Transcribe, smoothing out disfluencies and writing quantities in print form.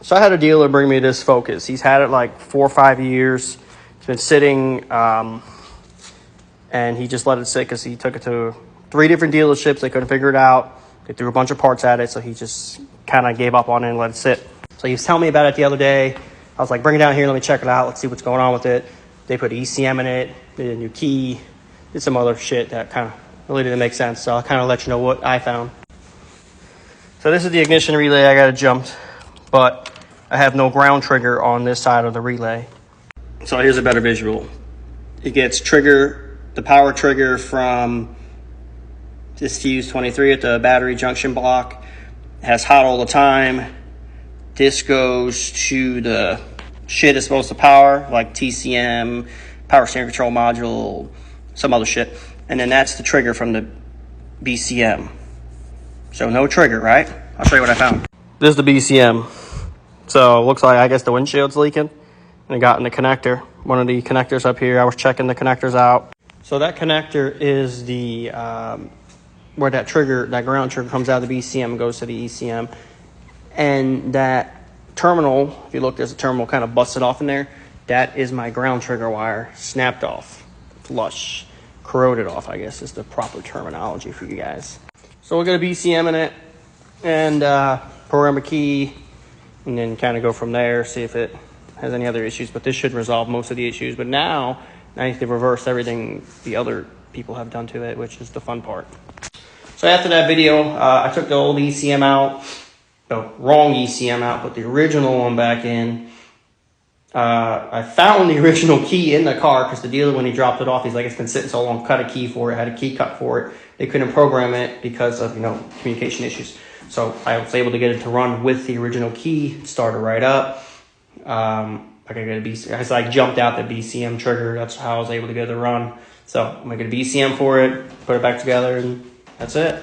So I had a dealer bring me this Focus. He's had it like 4 or 5 years. It's been sitting, and he just let it sit because he took it to 3 different dealerships. They couldn't figure it out. They threw a bunch of parts at it, so he just kind of gave up on it and let it sit. So he was telling me about it the other day. I was like, bring it down here, let me check it out, let's see what's going on with it. They put ECM in it, did a new key, did some other shit that kind of really didn't make sense. So I'll kind of let you know what I found. So this is the ignition relay. I got it jumped, but I have no ground trigger on this side of the relay. So here's a better visual. It gets the power trigger from this fuse 23 at the battery junction block. It has hot all the time. This goes to the shit it's supposed to power, like TCM, power steering control module, some other shit. And then that's the trigger from the BCM. So no trigger, right? I'll show you what I found. This is the BCM. So it looks like, I guess the windshield's leaking. And it got in the connector. One of the connectors up here. I was checking the connectors out. So that connector is the, where that ground trigger comes out of the BCM and goes to the ECM. And that terminal, if you look, there's a terminal kind of busted off in there. That is my ground trigger wire, snapped off, flush, corroded off, I guess is the proper terminology for you guys. So we'll get a BCM in it and program a key, and then kind of go from there, see if it has any other issues. But this should resolve most of the issues. But now I need to reverse everything the other people have done to it, which is the fun part. So after that video, I took the old ECM out, the wrong ECM out, put the original one back in. I found the original key in the car because the dealer, when he dropped it off, he's like, it's been sitting so long, cut a key for it, had a key cut for it. They couldn't program it because of, communication issues. So I was able to get it to run with the original key, started right up. I could get a BCM, I jumped out the BCM trigger. That's how I was able to get it to run. So I'm gonna get a BCM for it, put it back together, and that's it.